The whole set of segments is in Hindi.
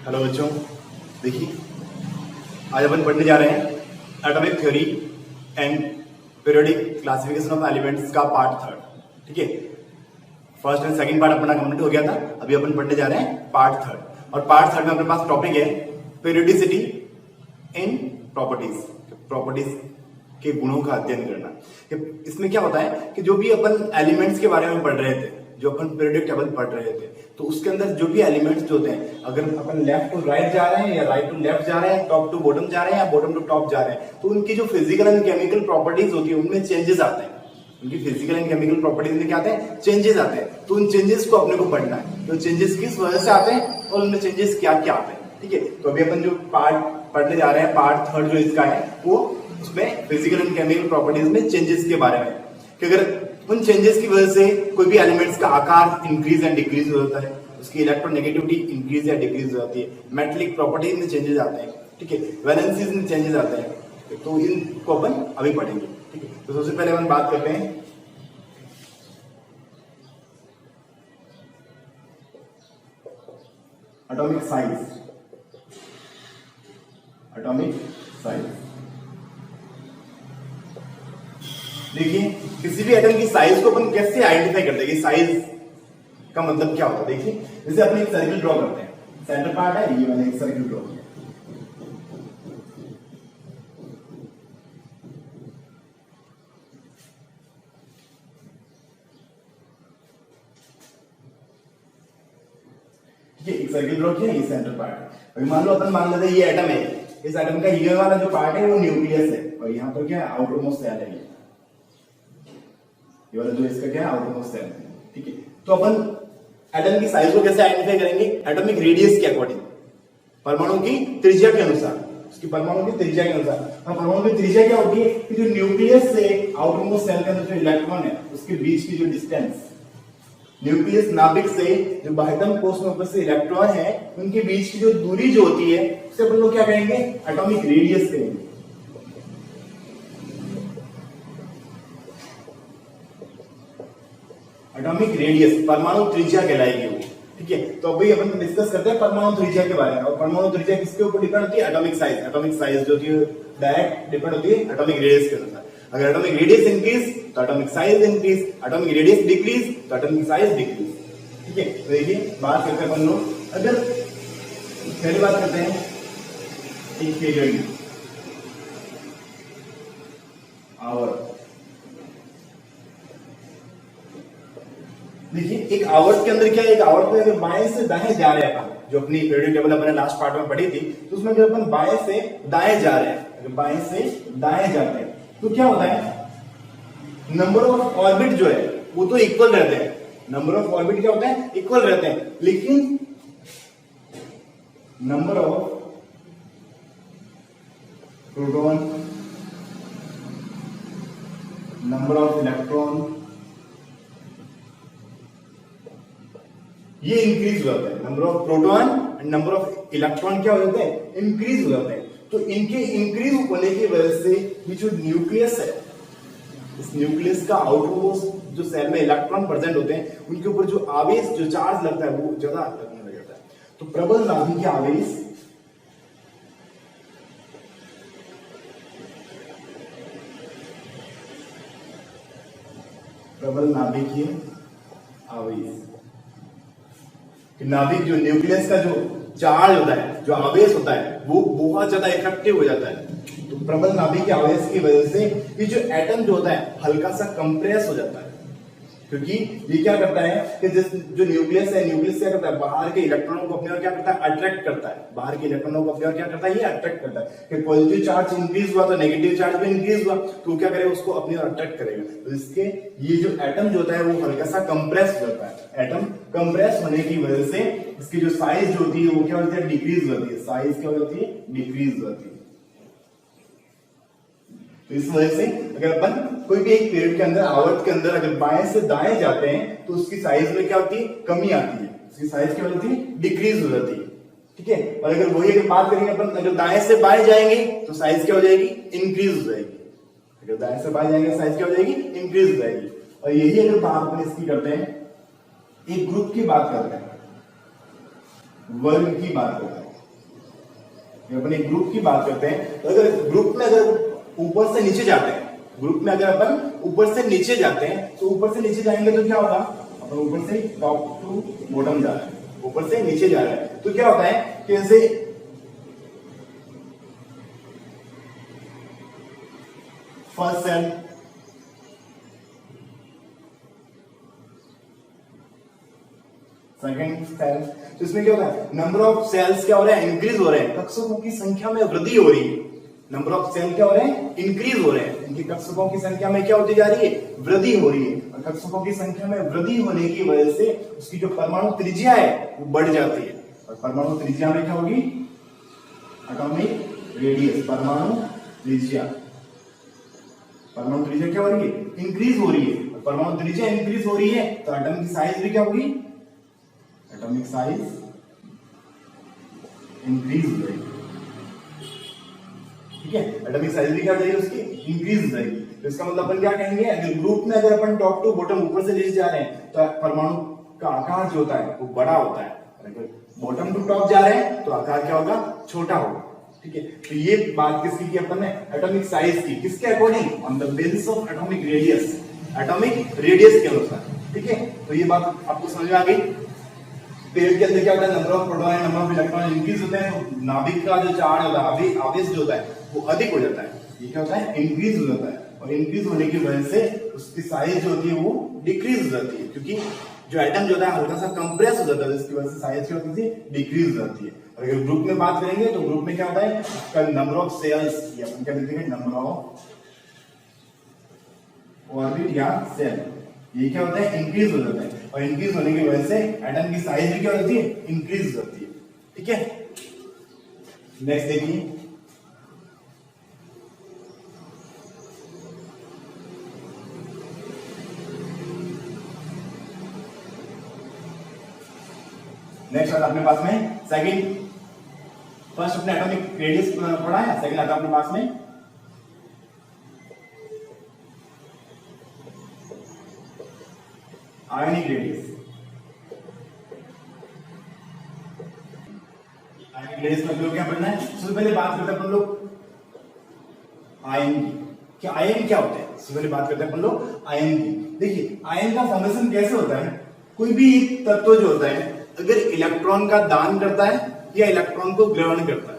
हेलो बच्चों, देखिए आज अपन पढ़ने जा रहे हैं atomic theory and periodic classification of elements का पार्ट थर्ड। ठीक है, फर्स्ट एंड सेकंड पार्ट अपना कंप्लीट हो गया था। अभी अपन पढ़ने जा रहे हैं पार्ट थर्ड, और पार्ट थर्ड में अपने पास टॉपिक है पीरियोडिसिटी इन प्रॉपर्टीज। प्रॉपर्टीज के गुणों का अध्ययन करना। इसमें क्या होता है कि जो भी अपन एलिमेंट्स के बारे में पढ़ रहे थे, जो अपन पीरियोडिक टेबल पढ़ रहे थे, तो उसके अंदर जो भी एलिमेंट्स होते हैं, अगर अपन लेफ्ट टू राइट जा रहे हैं या राइट टू लेफ्ट जा रहे हैं, टॉप टू बॉटम जा रहे हैं या बॉटम टू टॉप जा रहे हैं, तो उनकी जो फिजिकल एंड केमिकल प्रॉपर्टीज होती है उनमें चेंजेस आते हैं। उनकी फिजिकल एंड केमिकल प्रॉपर्टीज में क्या आते हैं? चेंजेस आते हैं। तो उन चेंजेस को अपने को पढ़ना है, तो चेंजेस किस वजह से आते हैं और उनमें चेंजेस क्या क्या आते हैं। ठीक है, तो अभी अपन जो पार्ट पढ़ने जा रहे हैं, पार्ट थर्ड जो इसका है, वो उसमें फिजिकल एंड केमिकल प्रॉपर्टीज में चेंजेस के बारे में, कि अगर उन चेंजेस की वजह से कोई भी एलिमेंट्स का आकार इंक्रीज एंड डिक्रीज हो जाता है, उसकी इलेक्ट्रोनेगेटिविटी इंक्रीज या डिक्रीज हो जाती है, मेटेलिक प्रॉपर्टीज में चेंजेस आते हैं, ठीक है, वैलेंसीज में चेंजेस आते हैं, तो इनको अपन अभी पढ़ेंगे। ठीक है, तो सबसे पहले अपन बात करते हैं एटॉमिक साइज। एटॉमिक साइज, देखिए किसी भी एटम की साइज को अपन कैसे आइडेंटिफाई करते हैं? साइज का मतलब क्या होता है? देखिए, जैसे अपन एक सर्किल ड्रॉ करते हैं, सेंटर पार्ट है, ये मैंने एक सर्किल ड्रॉ किया। ठीक है, एक सर्किल ड्रॉ किया, ये सेंटर पार्ट है। अभी मान लो अपन मान लेते हैं ये एटम है, इस एटम का ये वाला जो पार्ट है वो न्यूक्लियस है, और यहाँ पर क्या है? आउटर मोस्ट सेल है। ये वाला जो इसका क्या है? आउटर मोस्ट सेल है। ठीक है, तो अपन एटम की साइज को कैसे आइडेंटिफाई करेंगे? एटॉमिक रेडियस के अकॉर्डिंग, परमाणु की त्रिज्या के अनुसार, उसकी परमाणु की त्रिज्या के अनुसार। परमाणु की त्रिज्या क्या होती है कि जो न्यूक्लियस से आउटर मोस्ट सेल के अंदर जो इलेक्ट्रॉन है उसके बीच की जो डिस्टेंस, न्यूक्लियस नाभिक से जो बाह्यतम कोश में उपस्थित इलेक्ट्रॉन है उनके बीच की जो दूरी जो होती है उसे अपन लोग क्या कहेंगे? एटॉमिक रेडियस कहेंगे। एटॉमिक रेडियस, परमाणु त्रिज्या कहलाएगी वो। ठीक है, तो अभी अपन डिस्कस करते हैं परमाणु त्रिज्या के बारे में। और परमाणु त्रिज्या किसके ऊपर डिपेंड होती है? Atomic size. एटॉमिक साइज जो होती है डायरेक्ट डिपेंड होती है एटॉमिक रेडियस के अनुसार। अगर एटॉमिक रेडियस इंक्रीज तो atomic size increase, atomic radius decrease तो एटॉमिक साइज डिक्रीज। ठीक है, तो देखिए बात करते हैं अपन लोग, अगर पहली बात करते हैं एक पीरियड आवर। देखिए एक आवर्त के अंदर क्या है? एक आवर्त में अगर बाएं से दाएं जा रहे हैं अपन, जो अपनी पीरियोडिक टेबल अपने लास्ट पार्ट में पढ़ी थी, तो उसमें अगर अपन बाएं से दाएं जा रहे हैं, अगर बाएं से दाएं जाते हैं तो क्या होता है? नंबर ऑफ ऑर्बिट जो है वो तो इक्वल रहते हैं। नंबर ऑफ ऑर्बिट क्या होता है? इक्वल रहते हैं, लेकिन number of proton, number of electron, ये इंक्रीज हो जाता है। Number of proton and number of electron क्या हो जाते हैं? इंक्रीज हो जाते हैं। तो इनके इंक्रीज होने की वजह से ये जो न्यूक्लियस है, इस न्यूक्लियस का आउटर मोस्ट जो सेल में इलेक्ट्रॉन प्रेजेंट होते हैं उनके ऊपर जो आवेश, जो चार्ज लगता है वो ज्यादा लगने लग जाता है। तो प्रबल नाभिकीय आवेश प्रबल नाभिकीय आवेश, नाभिक जो न्यूक्लियस का जो चार्ज होता है, जो आवेश होता है, वो बहुत ज्यादा इफेक्टिव हो जाता है। तो प्रबल नाभिक के आवेश की वजह से ये जो एटम जो होता है हल्का सा कंप्रेस हो जाता है, क्योंकि ये क्या करता है कि जो न्यूक्लियस है, न्यूक्लियस क्या करता है? बाहर के इलेक्ट्रॉनों को अपने और क्या करता है? अट्रैक्ट करता है। बाहर के इलेक्ट्रॉनों को अपने और क्या करता है? ये अट्रैक्ट करता है। कि पॉजिटिव चार्ज इंक्रीज हुआ तो नेगेटिव चार्ज भी इंक्रीज हुआ, तो क्या करेगा? उसको अपने और अट्रैक्ट करेगा। तो इसके ये जो एटम जो होता है वो हल्का सा कंप्रेस हो जाता है। एटम कंप्रेस होने की वजह से इसकी जो साइज जो होती है वो क्या होती है? डिक्रीज होती है। साइज क्या होती है? डिक्रीज होती है। तो इस वजह से अगर अपन कोई भी एक पीरियड के अंदर, आवर्त के अंदर अगर बाएं से दाएं जाते हैं तो उसकी साइज में क्या होती है? कमी आती है। उसकी साइज क्या होती है? डिक्रीज हो जाती है। ठीक है, और अगर वही अगर बात करेंगे अपन, अगर दाएं से बाएं जाएंगे तो साइज क्या हो जाएगी? इंक्रीज हो जाएगी। अगर दाएं से बाएं जाएंगे साइज क्या हो जाएगी? इंक्रीज हो जाएगी। और यही अगर बात अपन इसकी करते हैं, एक ग्रुप की बात करते हैं, वर्ग की बात करते हैं, अपन एक ग्रुप की बात करते हैं, तो अगर ग्रुप में अगर ऊपर से नीचे जाते हैं, ग्रुप में अगर अपन ऊपर से नीचे जाते हैं, तो ऊपर से नीचे जाएंगे तो क्या होगा, अपन ऊपर से टॉप टू बॉटम जा रहे हैं, ऊपर से नीचे जा रहे हैं, तो क्या होता है कि जैसे फर्स्ट सेल, सेकंड सेल, तो इसमें क्या होता है, नंबर ऑफ सेल्स क्या हो रहे हैं, इंक्रीज हो रहे हैं, कक्षकों की संख्या में वृद्धि हो रही है। नंबर ऑफ सेल क्या हो रहे हैं, इंक्रीज हो रहे हैं, इनकी कक्षकों की संख्या में क्या होती जा रही है, वृद्धि हो रही है। और कक्षकों की संख्या में वृद्धि होने की वजह से उसकी जो परमाणु त्रिज्या है वो बढ़ जाती है, और परमाणु त्रिज्या में क्या होगी, एटॉमिक रेडियस, परमाणु त्रिज्या, परमाणु त्रिज्या क्या हो रही है, इंक्रीज हो रही है। और परमाणु त्रिज्या इंक्रीज हो रही है तो एटम की साइज भी क्या होगी, एटॉमिक साइज इंक्रीज हो जाएगी, ठीक है, एटॉमिक साइज भी क्या हो जाएगी, उसकी इंक्रीज हो जाएगी। तो इसका मतलब अपन क्या कहेंगे, अगर ग्रुप में अगर अपन टॉप टू बॉटम ऊपर से नीचे जा रहे हैं तो परमाणु का आकार जो होता है वो बड़ा होता है, अगर बॉटम टू टॉप जा रहे हैं तो आकार क्या होगा, छोटा होगा, ठीक है। तो ये बात किसकी की अपन ने, एटॉमिक साइज की, किसके according, on the basis of atomic radius, atomic radius के अनुसार, ठीक है। तो ये बात आपको समझ में आ गई। पेड़ के अंदर क्या होता है, number of proton number of electron increase होते हैं, तो नाभिक का जो चार्ज होता है, आवेश जो होता है वो अधिक हो जाता है, ये क्या होता है, इंक्रीज हो जाता है, और इंक्रीज होने की वजह से उसकी साइज जो होती है वो डिक्रीज हो जाती है, क्योंकि जो एटम जो होता है हल्का सा कंप्रेस हो जाता है, इसकी वजह से साइज क्या होती है, डिक्रीज हो जाती है। और अगर ग्रुप में बात करेंगे तो ग्रुप में क्या होता है, उसका नंबर ऑफ सेल्स, या अपन क्या लिखते हैं, नंबर ऑफ ऑर्बिट या सेल, ये क्या होता है, इंक्रीज हो जाता है, और इंक्रीज होने की वजह से एटम की साइज भी क्या होती है, इंक्रीज हो जाती है, ठीक है। नेक्स्ट देखिए, नेक्स्ट आता अपने पास में सेकंड, फर्स्ट अपने एटॉमिक रेडियस पढ़ा है, सेकंड आता अपने पास में आयनिक रेडियस। आयनिक रेडियस में लोग क्या पढ़ना है, सबसे पहले बात करते हैं अपन लोग आयन की, क्या आयन क्या होता है, सबसे पहले बात करते हैं अपन लोग आयन की। देखिए आयन का फॉर्मेशन कैसे होता है, कोई भी तत्व जो होता है अगर इलेक्ट्रॉन का दान करता है या इलेक्ट्रॉन को ग्रहण करता है,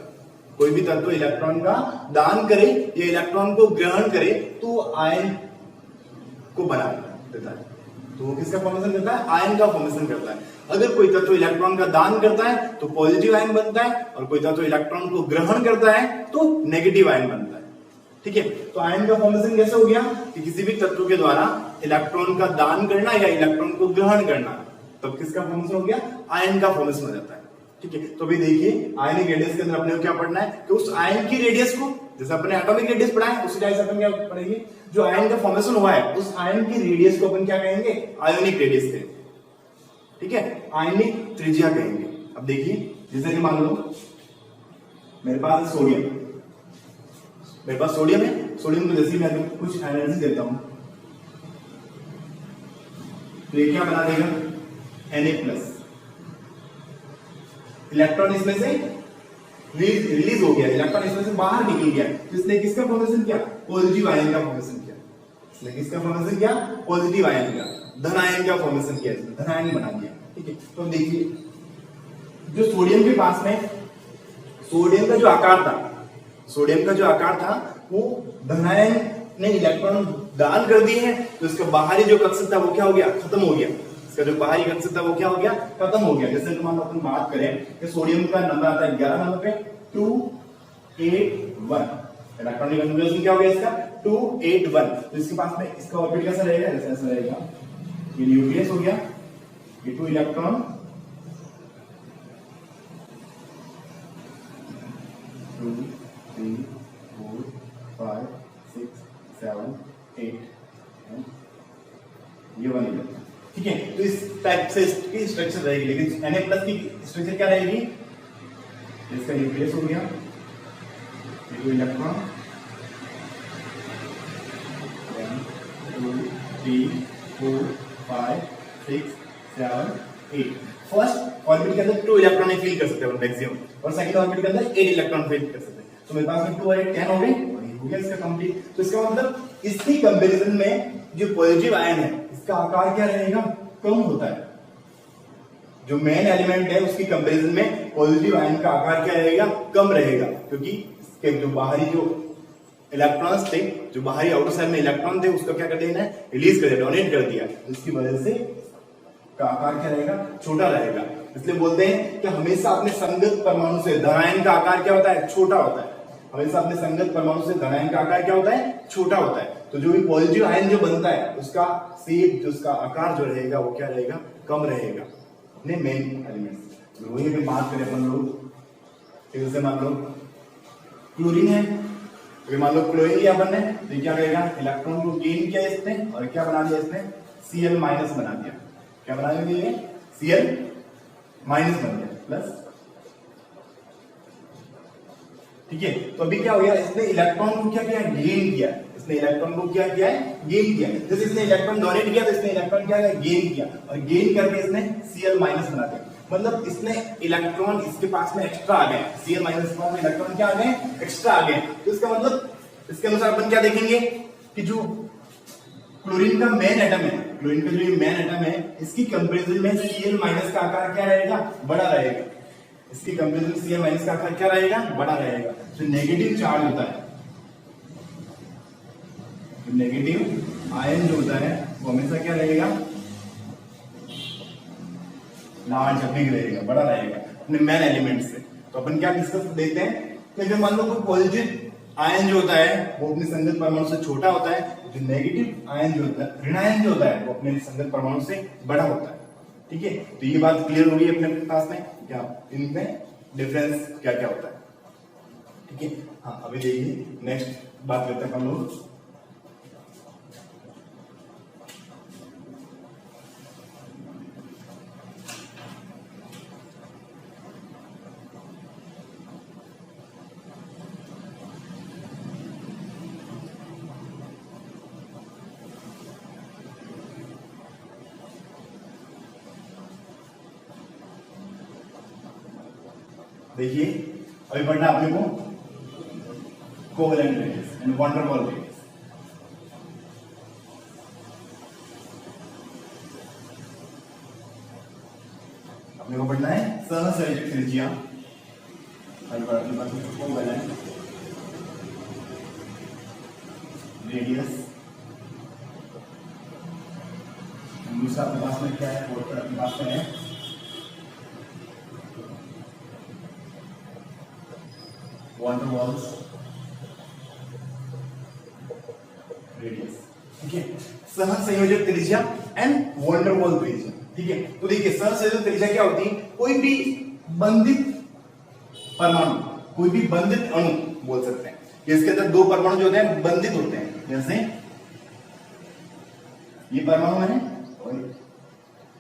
कोई भी तत्व इलेक्ट्रॉन का दान करे या इलेक्ट्रॉन को ग्रहण करे तो आयन को बना देता है, तो वो किसका फॉर्मेशन करता है, आयन का फॉर्मेशन करता है। अगर कोई तत्व इलेक्ट्रॉन का दान करता है तो पॉजिटिव आयन बनता है, और कोई तत्व इलेक्ट्रॉन को ग्रहण करता है तो नेगेटिव आयन बनता है, ठीक है। तो आयन का फॉर्मेशन कैसे हो गया कि किसी भी तत्व के द्वारा इलेक्ट्रॉन का दान करना या इलेक्ट्रॉन को ग्रहण करना, तब किसका फॉर्मेशन हो गया, आयन का फॉर्मेशन हो जाता है, ठीक है। तो अभी देखिए आयनिक रेडियस के अंदर अपने को क्या पढ़ना है कि उस आयन की रेडियस को, जैसे अपने एटॉमिक रेडियस पढ़ा है उसी टाइप से अपन क्या पढ़ेंगे, जो आयन का फॉर्मेशन हुआ है उस आयन की रेडियस को अपन क्या कहेंगे, आयोनिक रेडियस कहेंगे, ठीक है, आयनिक त्रिज्या कहेंगे। अब देखिए जैसे कि मान लो मेरे पास सोडियम, मेरे पास सोडियम है, सोडियम को जैसे मैं कुछ एनर्जी देता हूं तो ये क्या बना देगा, Na+, इलेक्ट्रॉन इसमें से रिलीज हो गया, इलेक्ट्रॉन इसमें से बाहर निकल गया, तो इसने किसका फॉर्मेशन किया, पॉजिटिव आयन का फॉर्मेशन किया, इसने किसका फॉर्मेशन किया, पॉजिटिव आयन का, धन आयन का फॉर्मेशन किया, इसने धन आयन बना दिया, ठीक है। तो देखिए जो सोडियम के पास में सोडियम का जो आकार था, सोडियम का जो आकार था वो धन आयन ने इलेक्ट्रॉन दान कर दिए हैं, तो इसका बाहरी जो कक्षक था वो क्या हो गया, खत्म हो गया, इसका जो बाहरी कक्षक था वो क्या हो गया, खत्म हो गया। जैसे हम अपन बात करें कि सोडियम का नंबर आता है 11 नंबर पे 281, इलेक्ट्रॉनिक कन्फिगरेशन क्या हो गया इसका 281, तो इसके पास में इसका ऑर्बिट कैसा रहेगा, ऐसा रहेगा, ये न्यूक्लियस हो गया, ये 2 इलेक्ट्रॉन 2 3 4 5 6 7 8 ये 1 इलेक्ट्रॉन, ठीक है। तो इस टाइप से इसकी स्ट्रक्चर रहेगी, लेकिन Na+ की स्ट्रक्चर क्या रहेगी, इसका न्यूक्लियस हो गया, 2 इलेक्ट्रॉन 1 2 3 4 5 6 7 8, फर्स्ट ऑर्बिट के अंदर 2 इलेक्ट्रॉन ही फील कर सकते हैं मैक्सिमम, और सेकंड ऑर्बिट के अंदर 8 इलेक्ट्रॉन फील कर सकते हैं। तो मेरे पास में 2 और 8 10 हो गए, और ये हो गया इसका कंप्लीट। तो इसका मतलब इसकी कंपैरिजन में जो पॉजिटिव आयन है इसका आकार क्या रहेगा, कम होता है। जो मेन एलिमेंट है उसकी कंपैरिजन में पॉजिटिव आयन का आकार क्या रहेगा, कम रहेगा, क्योंकि इसके जो बाहरी जो इलेक्ट्रॉन्स थे, जो बाहरी आउटर साइड में इलेक्ट्रॉन थे, उसका क्या कर दिया, रिलीज कर दिया, डोनेट कर दिया। इसकी वजह से का आकार क्या रहेगा, छोटा रहेगा। इसलिए बोलते हैं कि हमेशा अपने संगत परमाणु से धनायन का आकार क्या होता है, छोटा होता है। हमेशा अपने संगत परमाणु से धनायन का आकार क्या होता है, छोटा होता है। तो जो भी पॉजिटिव आयन जो बनता है उसका शेप, जो उसका आकार जो रहेगा वो क्या रहेगा, कम रहेगा अपने मेन एलिमेंट्स। वही अगर बात करें अपन लोग, जैसे मान लो क्लोरीन है, तो मान लो क्लोरीन लिया अपन ने, तो क्या करेगा, इलेक्ट्रॉन को गेन किया इसने, और क्या बना दिया इसने, Cl माइनस बना दिया। क्या बना दिया, Cl माइनस बन गया प्लस। ठीक है, तो अभी क्या हो गया, इसने इलेक्ट्रॉन को क्या किया, गेन किया। इसने इलेक्ट्रॉन को क्या किया है, गेन किया। जैसे इसने इलेक्ट्रॉन डोनेट किया तो इसने इलेक्ट्रॉन क्या किया, गेन किया, और गेन करके इसने Cl माइनस बना दिया। मतलब इसने इलेक्ट्रॉन इसके पास में एक्स्ट्रा आ गए, Cl माइनस के पास में इलेक्ट्रॉन क्या आ गए, एक्स्ट्रा आ गए। तो इसका मतलब इसके अनुसार अपन क्या देखेंगे कि जो क्लोरीन का मेन एटम है, क्लोरीन का जो मेन एटम है, इसकी कंपैरिजन में Cl माइनस का आकार क्या रहेगा, बड़ा रहेगा। इसकी कंपैरिजन Cl माइनस का आकार क्या रहेगा, बड़ा रहेगा। जो नेगेटिव चार्ज होता है, जो नेगेटिव आयन जो होता है वो हमेशा क्या रहेगा, लार्ज अपने रहेगा, बड़ा रहेगा अपने मेन एलिमेंट से। तो अपन क्या डिस्कस देते हैं कि अगर मान लो कोई पॉजिटिव आयन जो होता है वो अपने संगत परमाणु से छोटा होता है, जो नेगेटिव आयन जो होता है, ऋण आयन जो होता है, वो अपने संगत परमाणु से बड़ा होता है। ठीक है, तो ये बात क्लियर हो गई अपने पास में, क्या इनमें डिफरेंस क्या क्या होता है। ठीक है, हाँ अभी देखिए नेक्स्ट बात करते हैं हम लोग। देखिए अभी पढ़ना अपने को covalent radius and wonder Waals radius. अपने को पढ़ना है सहसंयोजक त्रिज्या, कोवेलेंट रेडियस। दूसरा अपने पास में क्या है, अपने पास में है वंडर वॉल्स रेडियस। ठीक है, सहसंयोजक त्रिज्या एंड वंडर वॉल त्रिज्या। ठीक है, तो देखिए सहसंयोजक त्रिज्या क्या होती है, कोई भी बंधित परमाणु, कोई भी बंधित अणु बोल सकते हैं, इसके अंदर दो परमाणु जो होते हैं बंधित होते हैं। जैसे ये परमाणु है और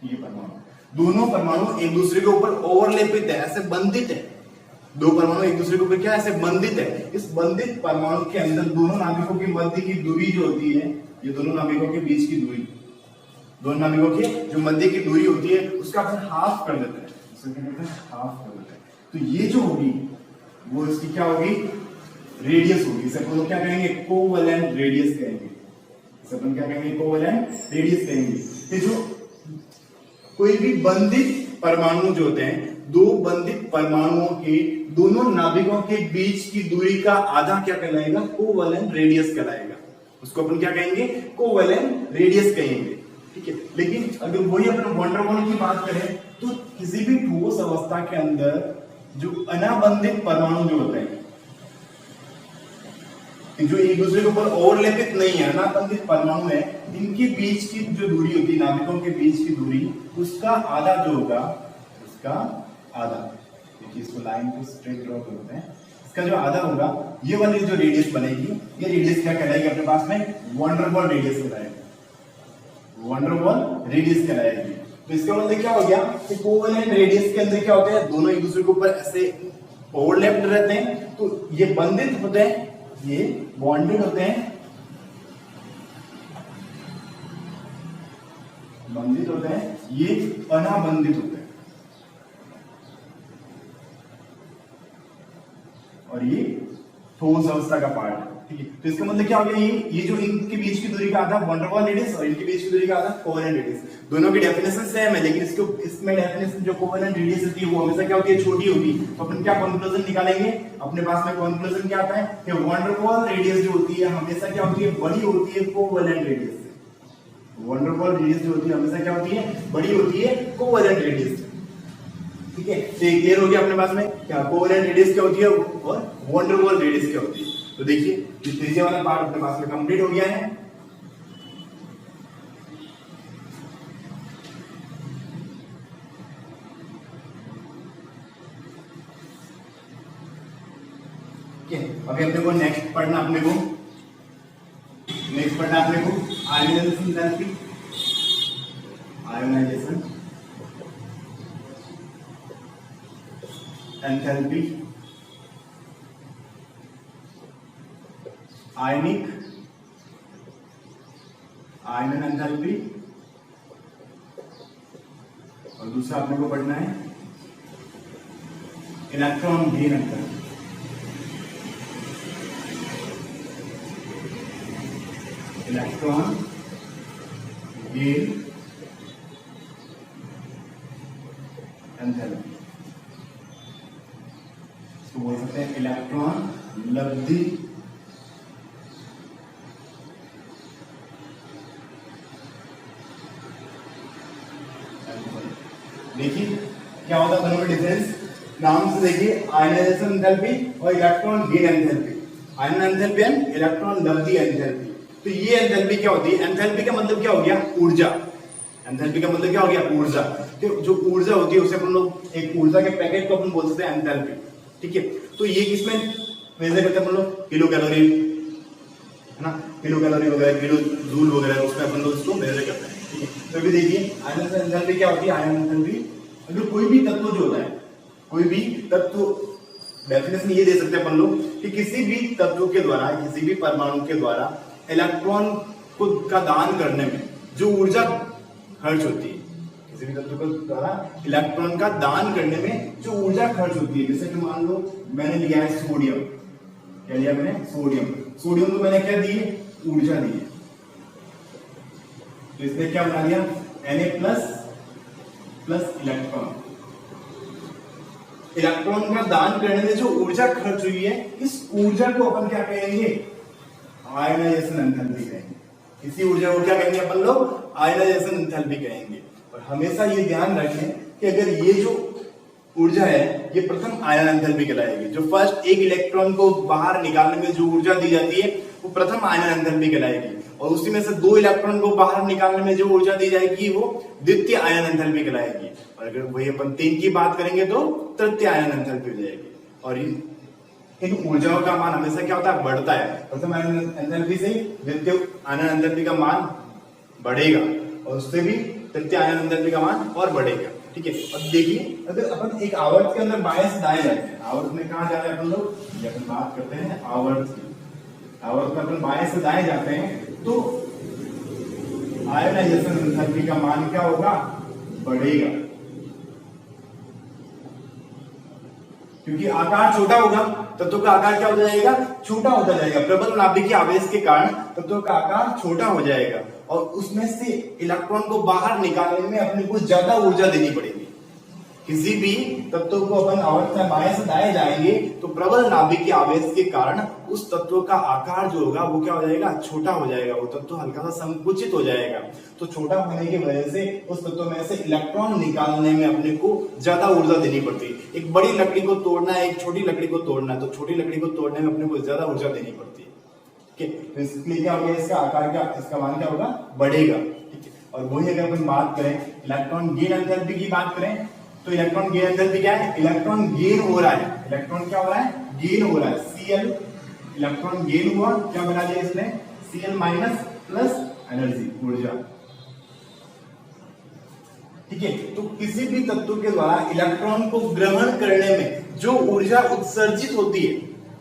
ये परमाणु, दोनों परमाणु एक दूसरे के ऊपर ओवरलैपित है, ऐसे बंधित है। दो परमाणु एक दूसरे के ऊपर क्या ऐसे बंधित है। इस बंधित परमाणु के अंदर दोनों नाभिकों के मध्य की दूरी जो होती है, ये दोनों नाभिकों के बीच की दूरी, दोनों नाभिकों की जो मध्य की दूरी होती है उसका अपन हाफ कर देते हैं, हाफ कर देते हैं। तो ये जो होगी वो इसकी क्या होगी, रेडियस होगी। इसे अपन क्या कहेंगे, कोवेलेंट रेडियस कहेंगे। इसे अपन क्या कहेंगे, कोवेलेंट रेडियस कहेंगे। ये जो कोई भी बंधित परमाणु जो होते हैं, दो बंधित परमाणुओं के दोनों नाभिकों के बीच की दूरी का आधा क्या कहलाएगा, कोवेलेंट रेडियस कहलाएगा। उसको अपन क्या कहेंगे, कोवेलेंट रेडियस कहेंगे। ठीक है, लेकिन अगर वही अपन वंडर वॉल की बात करें तो किसी भी ठोस अवस्था के अंदर जो अनाबंधित परमाणु जो होते हैं, जो एक दूसरे के ऊपर ओवरलैपित नहीं है, अनाबंधित परमाणु है, इनके बीच की जो दूरी होती है, नाभिकों के बीच की दूरी, उसका आधा जो होगा, उसका आधा, देखिए इसको लाइन को स्ट्रेट ड्रॉ करते हैं, इसका जो आधा होगा, ये वाली जो रेडियस बनेगी, ये रेडियस क्या कहलाएगी अपने पास में, वंडर वॉल रेडियस कहलाएगी, वंडर वॉल रेडियस कहलाएगी। तो इसका मतलब क्या हो गया कि कोवेलेंट रेडियस के अंदर क्या होता है, दोनों एक दूसरे के ऊपर ऐसे ओवरलैप्ड रहते हैं, तो ये बंधित होते हैं, ये बॉन्डेड होते हैं, बंधित होते हैं, ये अनाबंधित होते हैं। और ये ठोस अवस्था का पार्ट है, ठीक है। तो इसका मतलब क्या हो गया, ये जो इनके बीच की दूरी का आधा वैन डर वाल रेडियस और इनके बीच की दूरी का आधा कोवेलेंट रेडियस, दोनों की डेफिनेशन सेम है, लेकिन इसमें डेफिनेशन जो कोवेलेंट रेडियस होती है वो हमेशा क्या होती है, छोटी होगी। तो अपन क्या कंक्लूजन निकालेंगे, अपने पास में कंक्लूजन क्या आता है कि वैन डर वाल रेडियस जो होती है हमेशा क्या होती है, बड़ी होती है कोवेलेंट रेडियस से। वैन डर वाल रेडियस जो होती है हमेशा क्या होती है, बड़ी होती है कोवेलेंट रेडियस से, ठीक है। तो ये क्लियर हो गया अपने पास में क्या कोवेलेंट रेडियस क्या होती है और वैन डर वाल रेडियस क्या होती है। तो देखिए ये त्रिज्या वाला पार्ट अपने पास में कंप्लीट हो गया है। अभी अपने को नेक्स्ट पढ़ना अपने को आयोनाइजेशन एंथैल्पी, आयनिक आयनन एंथैल्पी, और दूसरा अपने को पढ़ना है electron gain enthalpy. Electron gain enthalpy, इसको बोल सकते हैं इलेक्ट्रॉन लब्धि देखिए क्या होता है दोनों में डिफरेंस, नाम से देखिए आयनाइजेशन एंथैल्पी और इलेक्ट्रॉन गेन एंथैल्पी, आयनन एंथैल्पी एंड इलेक्ट्रॉन लब्धि एंथैल्पी। तो ये एंथैल्पी क्या होती है, एंथैल्पी का मतलब क्या हो गया, ऊर्जा। एंथैल्पी का मतलब क्या हो गया, ऊर्जा। तो जो ऊर्जा होती है उसे अपन लोग एक ऊर्जा के पैकेट को अपन बोल सकते हैं एंथैल्पी, ठीक है। तो ये किसमें मेजर करते हैं अपन लोग, किलो कैलोरी है ना, किलो कैलोरी वगैरह, किलो जूल वगैरह, उसमें अपन लोग इसको मेजर करते हैं, ठीक है। तो अभी देखिए आयनन एंथैल्पी क्या होती है, आयनन एंथैल्पी अगर कोई भी तत्व जो होता है, कोई भी तत्व, डेफिनेशन ये दे सकते हैं अपन लोग कि किसी भी तत्व के द्वारा, किसी भी परमाणु के द्वारा इलेक्ट्रॉन को का दान करने में जो ऊर्जा खर्च होती है, किसी भी तत्व के द्वारा इलेक्ट्रॉन का दान करने में जो ऊर्जा खर्च होती है, जैसे कि मान लो मैंने लिया है सोडियम, क्या लिया मैंने, सोडियम को मैंने क्या दी है, ऊर्जा दी है। तो इसने क्या बना दिया, Na प्लस इलेक्ट्रॉन का दान करने में जो ऊर्जा खर्च हुई है, इस ऊर्जा को अपन क्या कहेंगे, आयनाइजेशन एंथैल्पी कहेंगे। इसी ऊर्जा को क्या कहेंगे अपन लोग, आयनाइजेशन एंथैल्पी कहेंगे। और हमेशा ये ध्यान रखें कि अगर ये जो ऊर्जा है ये प्रथम आयन एंथैल्पी कहलाएगी। जो फर्स्ट एक इलेक्ट्रॉन को बाहर निकालने में जो ऊर्जा दी जाती है वो प्रथम आयन एंथैल्पी कहलाएगी, और उसी में से दो इलेक्ट्रॉन को बाहर निकालने में जो ऊर्जा दी जाएगी वो द्वितीय आयन एंथैल्पी कहलाएगी। और अगर वही अपन तीन की बात करेंगे तो तृतीय आयन एंथैल्पी हो जाएगी। और इन ऊर्जाओं का मान हमेशा क्या होता है, बढ़ता है। प्रथम आयन एंथैल्पी से द्वितीय आयन एंथैल्पी का मान बढ़ेगा और उससे भी तृतीय आयन एंथैल्पी का मान और बढ़ेगा, ठीक है। अब देखिए अगर अपन एक आवर्त के अंदर बाएं से दाएं जाते हैं, आवर्त में कहा जा रहे हैं अपन लोग, ये अपन बात करते हैं आवर्त की, आवर्त में अपन बाएं से दाएं जाते हैं तो आयनाइजेशन एंथैल्पी का मान क्या होगा, बढ़ेगा, क्योंकि आकार छोटा होगा, तत्व का आकार क्या हो जाएगा, छोटा होता जाएगा। प्रबल नाभिकीय आवेश के कारण तत्व का आकार छोटा हो जाएगा और उसमें से इलेक्ट्रॉन को बाहर निकालने में अपने को ज्यादा ऊर्जा देनी पड़ेगी। किसी भी तत्व को अपन आवर्त में बाएं से दाएं जाएंगे तो प्रबल नाभिकीय आवेश के कारण उस तत्व का आकार जो होगा वो क्या हो जाएगा, छोटा हो जाएगा, वो तत्व हल्का सा संकुचित हो जाएगा। तो छोटा होने की वजह से उस तत्व में से इलेक्ट्रॉन निकालने में अपने को ज्यादा ऊर्जा देनी पड़ती है। एक बड़ी लकड़ी को तोड़ना है, एक छोटी लकड़ी को तोड़ना है, तो छोटी लकड़ी को तोड़ने में अपने को ज्यादा ऊर्जा देनी पड़ती है, ठीक है। तो इसलिए क्या होगा, इसका आकार क्या, इसका मान क्या होगा, बढ़ेगा, ठीक है। और वही अगर अपन बात करें इलेक्ट्रॉन गेन एंथैल्पी की बात करें तो इलेक्ट्रॉन गेन एंथैल्पी क्या है, इलेक्ट्रॉन गेन हो रहा है, इलेक्ट्रॉन क्या हो रहा है, गेन हो रहा है, Cl इलेक्ट्रॉन गेन हुआ, क्या बना दिया इसने, Cl माइनस प्लस एनर्जी, ऊर्जा, ठीक है। तो किसी भी तत्व के द्वारा इलेक्ट्रॉन को ग्रहण करने में जो ऊर्जा उत्सर्जित होती है,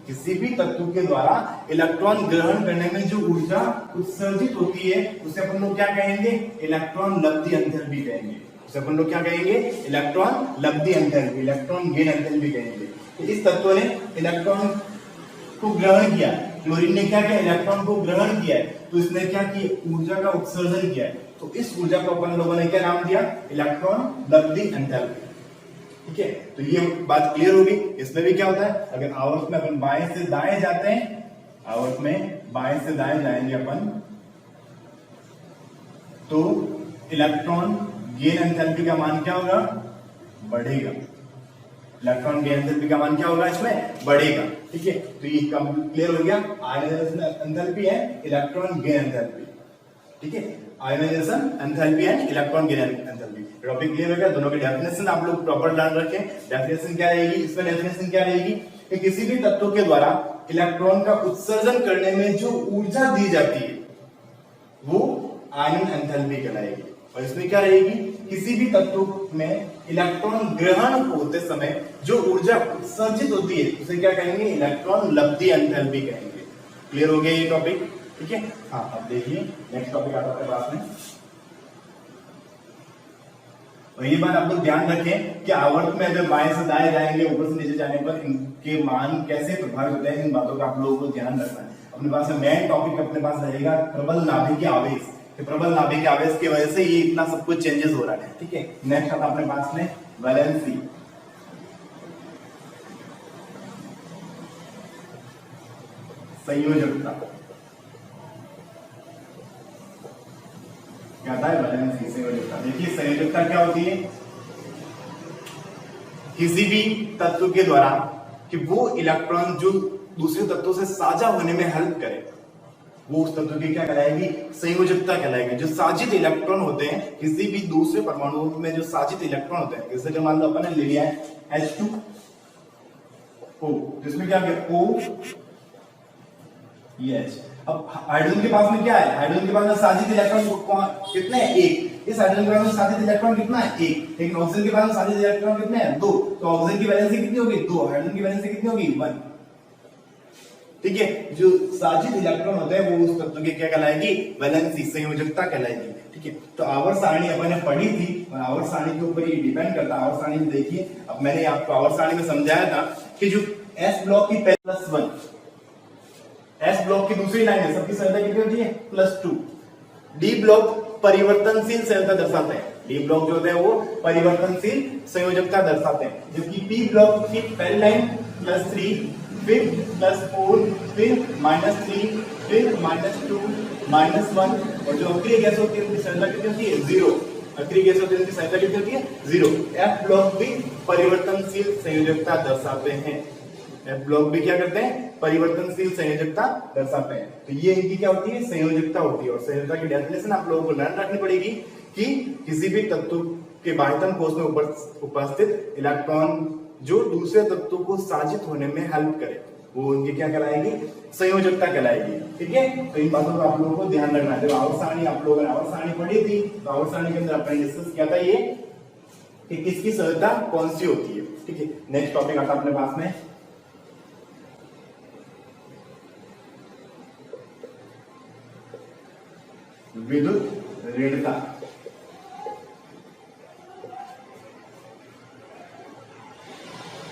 किसी भी तत्व के द्वारा इलेक्ट्रॉन ग्रहण करने में जो ऊर्जा उत्सर्जित होती है उसे अपन लोग क्या कहेंगे, इलेक्ट्रॉन लब्धि एंथैल्पी कहेंगे। उसे अपन लोग क्या कहेंगे, इलेक्ट्रॉन लब्धि एंथैल्पी, इलेक्ट्रॉन गेन एंथैल्पी कहेंगे। इस तत्व ने इलेक्ट्रॉन को ग्रहण किया, क्लोरीन ने क्या किया, इलेक्ट्रॉन को ग्रहण किया है, तो इसने क्या किया, ऊर्जा का उत्सर्जन किया है। तो इस ऊर्जा को अपन लोगों ने क्या नाम दिया, इलेक्ट्रॉन लब्धि एंथैल्पी। ठीक है, तो ये बात क्लियर होगी। इसमें भी क्या होता है, अगर आवर्त में अपन बाएं से दाएं जाते हैं, आवर्त में बाएं से दाएं जाएंगे अपन, तो इलेक्ट्रॉन गेन एंथैल्पी का मान क्या होगा, बढ़ेगा। इलेक्ट्रॉन गेन एंथैल्पी का मान क्या होगा, इसमें बढ़ेगा। ठीक है, तो ये क्लियर हो गया, आयनाइजेशन एंथैल्पी है, इलेक्ट्रॉन गेन एंथैल्पी। ठीक है, ionisation enthalpy and electron gain enthalpy, topic clear हो गया। दोनों की डेफिनेशन आप लोग प्रॉपर ध्यान रखें। डेफिनेशन क्या रहेगी, इसमें डेफिनेशन क्या रहेगी कि किसी भी तत्व के द्वारा इलेक्ट्रॉन का उत्सर्जन करने में जो ऊर्जा दी जाती है वो आयन एंथैल्पी कहलाएगी। और इसमें क्या रहेगी, किसी भी तत्व में इलेक्ट्रॉन ग्रहण होते समय जो ऊर्जा उत्सर्जित होती है उसे क्या कहेंगे, इलेक्ट्रॉन लब्धि एंथैल्पी कहेंगे। क्लियर हो गया ये टॉपिक। ठीक है, हाँ अब देखिए नेक्स्ट टॉपिक आता है पास में। और ये बात आप लोग ध्यान रखें कि आवर्त में अगर बाएं से दाएं जाएंगे, ऊपर से नीचे जाने पर इनके मान कैसे प्रभावित होते हैं, इन बातों का आप लोगों को ध्यान रखना है। अपने पास मेन टॉपिक अपने पास रहेगा प्रबल नाभिकीय आवेश। प्रबल नाभिकीय आवेश की वजह से ये इतना सब कुछ चेंजेस हो रहा है। ठीक है, नेक्स्ट आता अपने पास में वैलेंसी। संयोजकता क्या था, वैलेंसी संयोजकता। देखिए संयोजकता क्या होती है, किसी भी तत्व के द्वारा कि वो इलेक्ट्रॉन जो दूसरे तत्वों से साझा होने में हेल्प करे, वो उस तत्व की क्या कहलाएगी, संयोजकता कहलाएगी। जो साजित इलेक्ट्रॉन होते हैं किसी भी दूसरे परमाणु में, जो साजित इलेक्ट्रॉन होते हैं, जैसे मान लो अपन ने ले लिया है H2O, जिसमें क्या O ये H। अब हाइड्रोजन के पास में क्या है, हाइड्रोजन के पास में साजित इलेक्ट्रॉन कितने हैं, एक। इस हाइड्रोजन के पास में साजित इलेक्ट्रॉन कितना है, एक। लेकिन ऑक्सीजन के पास में साजित इलेक्ट्रॉन कितने हैं, दो। तो ऑक्सीजन की वैलेंसी कितनी होगी, दो। हाइड्रोजन की वैलेंसी कितनी होगी, 1। ठीक है, जो साजित इलेक्ट्रॉन होते हैं वो उस तत्व की क्या कहलाएगी, वैलेंसी संयोजकता कहलाएगी। ठीक है, तो आवर्त सारणी अपन ने पढ़ी थी और आवर्त सारणी के ऊपर ये डिपेंड करता है। आवर्त सारणी में देखिए, अब मैंने आपको आवर्त सारणी में समझाया था कि जो एस ब्लॉक की +1, एस ब्लॉक की दूसरी लाइन है, सबकी संख्या कितनी होती है, +2। डी ब्लॉक परिवर्तनशील संयोजकता दर्शाते हैं। डी ब्लॉक जो होते हैं वो परिवर्तनशील संयोजकता दर्शाते हैं, जबकि पी ब्लॉक की पहली लाइन +3, फिर +4, फिर -3, फिर -2, -1, और जो अक्रिय गैस होती है उनकी संख्या कितनी होती है, 0। अक्रिय गैस होती है उनकी संख्या कितनी होती है, 0। एफ ब्लॉक भी परिवर्तनशील संयोजकता दर्शाते हैं। एफ ब्लॉक भी क्या करते हैं, परिवर्तनशील संयोजकता दर्शाते हैं। तो ये इनकी क्या होती है, संयोजकता होती है। और संयोजकता की डेफिनेशन आप लोगों को ध्यान रखनी पड़ेगी कि किसी भी तत्व के बाह्यतम कोश में उपस्थित इलेक्ट्रॉन जो दूसरे तत्वों को साजित होने में हेल्प करे वो उनकी क्या कहलाएगी, संयोजकता कहलाएगी। ठीक है, तो इन बातों का आप लोगों को ध्यान रखना है। जब आवर्त सारणी आप लोगों ने आवर्त सारणी पढ़ी थी तो आवर्त सारणी के अंदर आपने डिस्कस किया था ये कि किसकी संयोजकता कौन सी होती है। ठीक है, नेक्स्ट टॉपिक आता अपने पास में विद्युत ऋणता।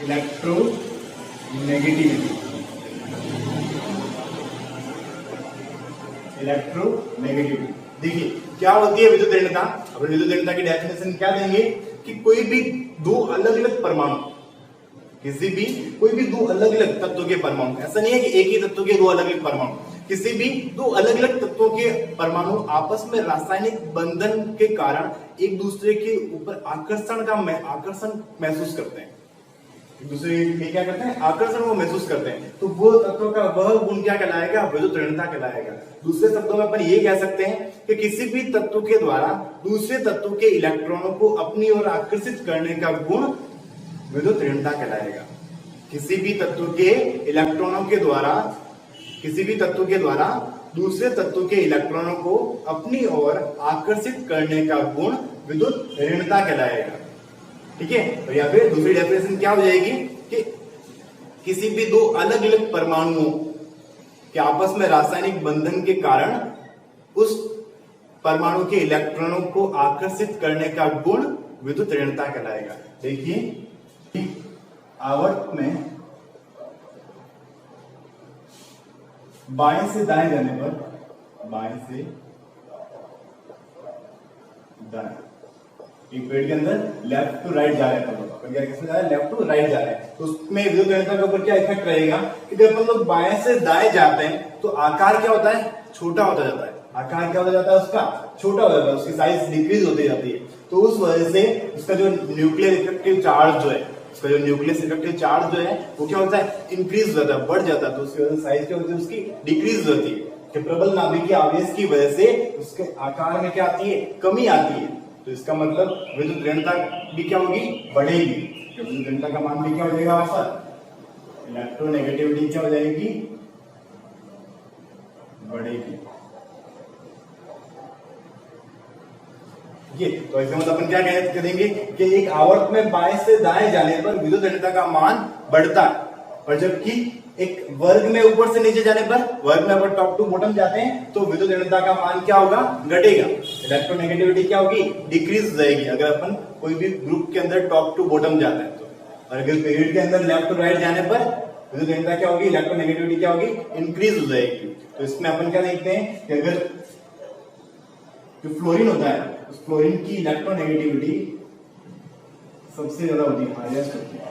इलेक्ट्रोनेगेटिविटी। इलेक्ट्रोनेगेटिविटी देखिए क्या होती है विद्युत ऋणता। अब विद्युत ऋणता की डेफिनेशन क्या देंगे कि कोई भी दो अलग अलग परमाणु, कोई भी दो अलग अलग तत्वों के परमाणु, ऐसा नहीं है कि एक ही तत्व के दो अलग अलग परमाणु, किसी भी दो अलग अलग तत्वों के परमाणु आपस में रासायनिक बंधन के कारण एक दूसरे के ऊपर आकर्षण महसूस करते हैं। एक दूसरे में क्या करते हैं, आकर्षण वो महसूस करते हैं। तो वो तत्व का वह गुण क्या कहलाएगा, विद्युत ऋणता कहलाएगा। दूसरे शब्दों में अपन ये कह सकते हैं कि किसी भी तत्व के द्वारा दूसरे तत्व के इलेक्ट्रॉनों को अपनी ओर आकर्षित करने का गुण विद्युत ऋणता कहलाएगा। किसी भी तत्व के इलेक्ट्रॉनों के द्वारा दूसरे तत्व के इलेक्ट्रॉनों को अपनी ओर आकर्षित करने का गुण विद्युत ऋणता कहलाएगा। ठीक है, तो यहाँ पे दूसरी डेफिनेशन क्या हो जाएगी कि किसी भी दो अलग अलग परमाणुओं के आपस में रासायनिक बंधन के कारण उस परमाणु के इलेक्ट्रॉनों को आकर्षित करने का गुण विद्युत ऋणता कहलाएगा। देखिए आवर्त में बाएं से दाएं जाने पर, बाएं से दाएं, एक पेड़ के अंदर लेफ्ट टू राइट जा रहे हैं, अपन क्या किसमें जा रहे हैं, लेफ्ट टू राइट जा रहे हैं, तो उसमें विद्युत ऋणता के ऊपर क्या इफेक्ट रहेगा कि जब अपन लोग बाएं से दाएं जाते हैं तो आकार क्या होता है, छोटा होता जाता है, आकार क्या होता जाता है उसका, छोटा हो जाता है, उसकी साइज डिक्रीज होती जाती है। तो उस वजह से उसका जो न्यूक्लियर इफेक्टिव चार्ज जो है, उसका जो न्यूक्लियस इफेक्टिव चार्ज जो है वो क्या होता है, इंक्रीज हो जाता है, बढ़ जाता है, तो उसकी वजह से साइज क्या होती है, उसकी डिक्रीज होती है कि प्रबल नाभिकीय आवेश की वजह से उसके आकार में क्या आती है, कमी आती है। तो इसका मतलब विद्युत ऋणता भी क्या होगी, बढ़ेगी। विद्युत ऋणता का मान भी क्या हो जाएगा, वहां पर इलेक्ट्रोनेगेटिविटी क्या हो जाएगी, बढ़ेगी। ये तो इसका मतलब अपन क्या करेंगे कि एक आवर्त में बाएं से दाएं जाने पर विद्युत ऋणता का मान बढ़ता है, और जबकि एक वर्ग में ऊपर से नीचे जाने पर, वर्ग में अगर टॉप टू बॉटम जाते हैं तो विद्युत ऋणता का मान क्या होगा, घटेगा, इलेक्ट्रोनेगेटिविटी क्या होगी, डिक्रीज हो जाएगी। अगर अपन कोई भी ग्रुप के अंदर टॉप टू बॉटम जाते हैं तो, और अगर पीरियड के अंदर लेफ्ट टू राइट जाने पर विद्युत ऋणता क्या होगी, इलेक्ट्रोनेगेटिविटी क्या होगी, इंक्रीज हो जाएगी। तो इसमें अपन क्या देखते हैं कि अगर जो फ्लोरीन होता है, उस फ्लोरीन की इलेक्ट्रोनेगेटिविटी सबसे ज्यादा होती है, हाईएस्ट होती है,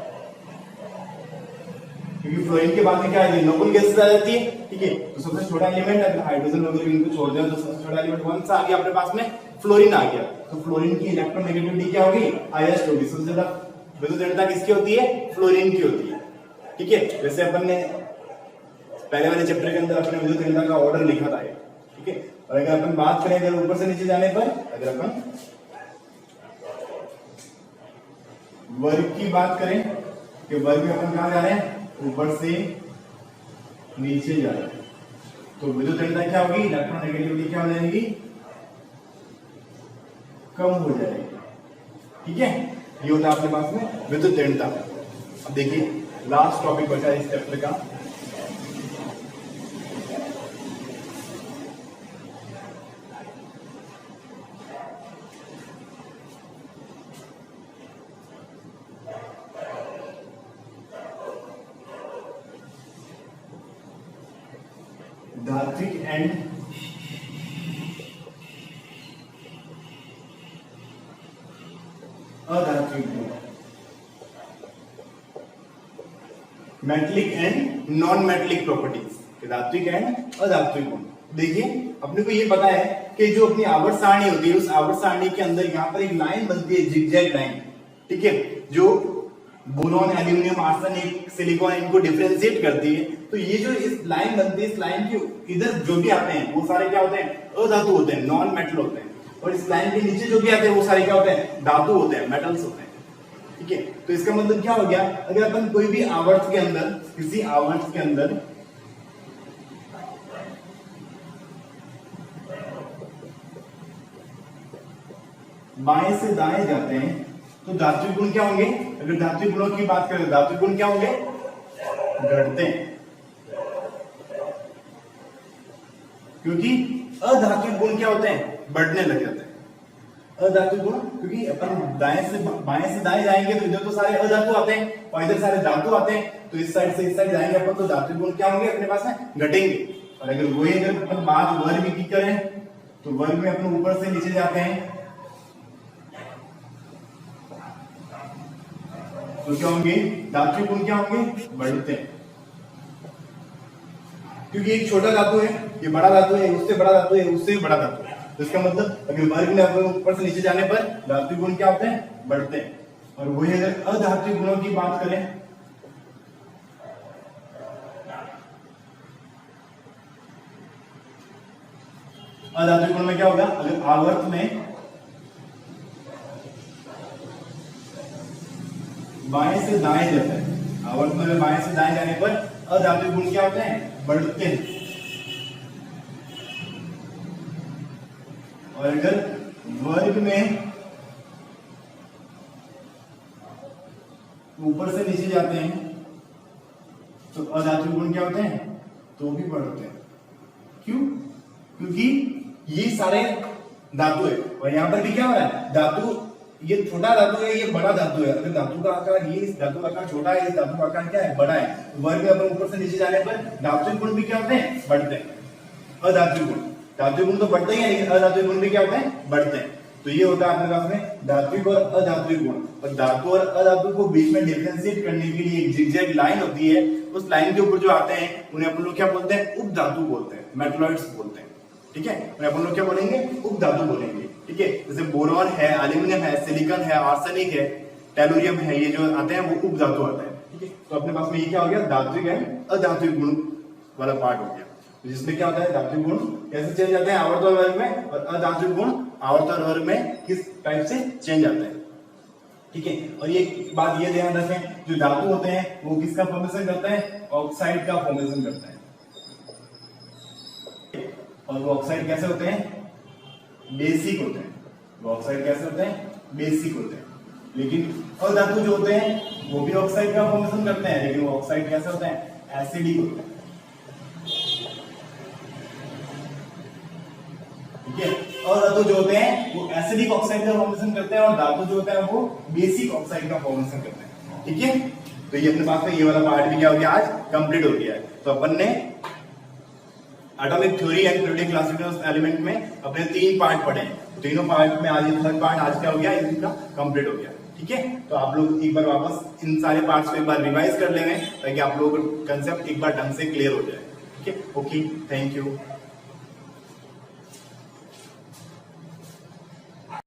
क्योंकि फ्लोरीन के बाद में क्या है, नोबल गैसेस आ जाती है, ठीक है। तो सबसे छोटा एलिमेंट अगर हाइड्रोजन वगैरह इनको छोड़ दें तो सबसे छोटा एलिमेंट कौन सा आ गया अपने पास में, फ्लोरीन आ गया। तो फ्लोरीन की इलेक्ट्रोनेगेटिविटी क्या होगी, हाईएस्ट होगी, सबसे ज्यादा विद्युत ऋणता किसकी होती है, फ्लोरीन की होती है, ठीक है। वैसे अपन ने पहले वाले चैप्टर के अंदर अपने विद्युत ऋणता का ऑर्डर लिखा था, ठीक है। और अगर अपन बात करें, अगर ऊपर से नीचे जाने पर, अगर अपन वर्ग की बात करें कि वर्ग में अपन कहां जा रहे हैं, ऊपर से नीचे जा रहे हैं, तो विद्युत ऋणता क्या होगी, इलेक्ट्रोनेगेटिविटी क्या हो जाएगी, कम हो जाएगी, ठीक है। ये होता है अपने पास में विद्युत ऋणता। अब देखिए लास्ट टॉपिक बचा है इस चैप्टर का, धात्विक एंड अधात्विक गुण, metallic and non metallic properties, धात्विक एंड अधात्विक गुण। देखिए अपने को ये पता है कि जो अपनी आवर्त सारणी होती है, उस आवर्त सारणी के अंदर यहाँ पर एक लाइन बनती है, जिगजैग लाइन, ठीक है, जो बोरॉन, एल्यूमिनियम, आर्सेनिक, सिलिकॉन इनको डिफरेंशिएट करती है। तो ये जो इस लाइन बनती है, इस लाइन के इधर जो भी आते हैं वो सारे क्या होते हैं, अधातु होते हैं, नॉन मेटल होते हैं, और इस लाइन के नीचे जो भी आते हैं वो सारे क्या होते हैं, धातु होते हैं, मेटल्स होते हैं, ठीक है। तो इसका मतलब क्या हो गया, अगर अपन कोई भी आवर्त के अंदर, किसी आवर्त के अंदर बाएं से दाएं जाते हैं तो धात्विक गुण क्या होंगे, अगर धात्विक गुणों की बात करें, धात्विक गुण क्या होंगे, घटते हैं, क्योंकि अधात्विक गुण क्या होते हैं, बढ़ने लग जाते हैं। अधात्विक गुण क्योंकि अपन बाएं से दाएं जाएंगे तो इधर तो सारे अधातु आते हैं और इधर सारे धातु आते हैं, तो इस साइड से इस साइड जाएंगे अपन तो धात्विक गुण क्या होंगे अपने पास में, घटेंगे। और अगर वही अगर अपन बात वर्ग की करें तो वर्ग में अपन ऊपर से नीचे जाते हैं तो क्या होंगे, धात्विक गुण क्या होंगे, बढ़ते हैं, क्योंकि एक छोटा धातु है, ये बड़ा धातु है, उससे बड़ा धातु है, उससे बड़ा धातु है। तो इसका मतलब अगर वर्ग में अपन ऊपर से नीचे जाने पर धात्विक गुण क्या होते हैं, बढ़ते हैं। और वही अगर अधात्विक गुणों की बात करें, अधात्विक गुण में क्या होगा, अगर आवर्त में बाएं से दाएं जाता है, आवर्त में बाएं से दाएं जाने पर अधात्विक गुण क्या होते हैं, बढ़ते हैं। और अगर वर्ग में ऊपर से नीचे जाते हैं तो अधात्विक गुण क्या होते हैं, तो भी बढ़ते हैं। क्यों, क्योंकि ये सारे धातु है और यहां पर भी क्या हो रहा है, धातु ये छोटा धातु है, ये बड़ा धातु है। अगर धातु का आकार, ये इस धातु का आकार छोटा है, इस धातु का आकार क्या है, बड़ा है। वर्ग में अपन ऊपर से नीचे जाने पर धात्विक गुण भी क्या होते हैं, बढ़ते हैं। अधात्विक गुण, धात्विक गुण तो बढ़ते ही है, लेकिन अधात्विक गुण भी क्या होते हैं, बढ़ते हैं। तो ये होता है अपने पास में धात्विक और अधात्विक गुण। और धातु और अधातु को बीच में डिफरेंशिएट करने के लिए एक जिगजैग लाइन होती है, उस लाइन के ऊपर जो आते हैं उन्हें अपन लोग क्या बोलते हैं, उपधातु बोलते हैं, मेटलॉइड्स बोलते हैं। ठीक है, उन्हें अपन लोग क्या बोलेंगे, उपधातु बोलेंगे। ठीक है, जैसे बोरॉन है, एल्यूमिनियम है, सिलिकॉन है, आर्सेनिक है, टेलुरियम है, ये जो आते हैं वो उपधातु आते हैं। ठीक है, तो अपने पास में ये क्या हो गया, धात्विक एंड अधात्विक गुण वाला पार्ट हो गया। जिसमें क्या होता है, धात्विक गुण कैसे चेंज जाते हैं आवर्त और वर्ग में, और अधात्विक गुण आवर्त और वर्ग में किस टाइप से चेंज आते हैं। ठीक है, और ये बात ये ध्यान रखें, जो धातु होते हैं वो किसका फॉर्मेशन करते हैं, ऑक्साइड का फॉर्मेशन करते हैं। और वो ऑक्साइड कैसे होते हैं, बेसिक होते हैं। वो ऑक्साइड कैसे होते हैं, बेसिक होते हैं। लेकिन अधातु जो होते हैं वो भी ऑक्साइड का फॉर्मेशन करते हैं, लेकिन वो ऑक्साइड कैसे होते हैं, एसिडिक होते हैं। ठीक है, और धातु जो होते हैं वो एसिडिक ऑक्साइड का फॉर्मेशन करते हैं, और धातु जो होता है वो बेसिक ऑक्साइड का फॉर्मेशन करते हैं। ठीक है, तो ये अपने पास में ये वाला पार्ट भी क्या हो गया, आज कंप्लीट हो गया है। तो अपन ने atomic theory and periodic classification element में अपने 3 पार्ट पढ़े हैं। तीनों पार्ट में आज ये थर्ड पार्ट आज क्या हो गया, इनका कंप्लीट हो गया। ठीक है, तो आप लोग एक बार वापस इन सारे पार्ट्स को एक बार रिवाइज कर लेंगे, ताकि आप लोगों को कंसेप्ट एक बार ढंग से क्लियर हो जाए। ठीक है, ओके, थैंक यू।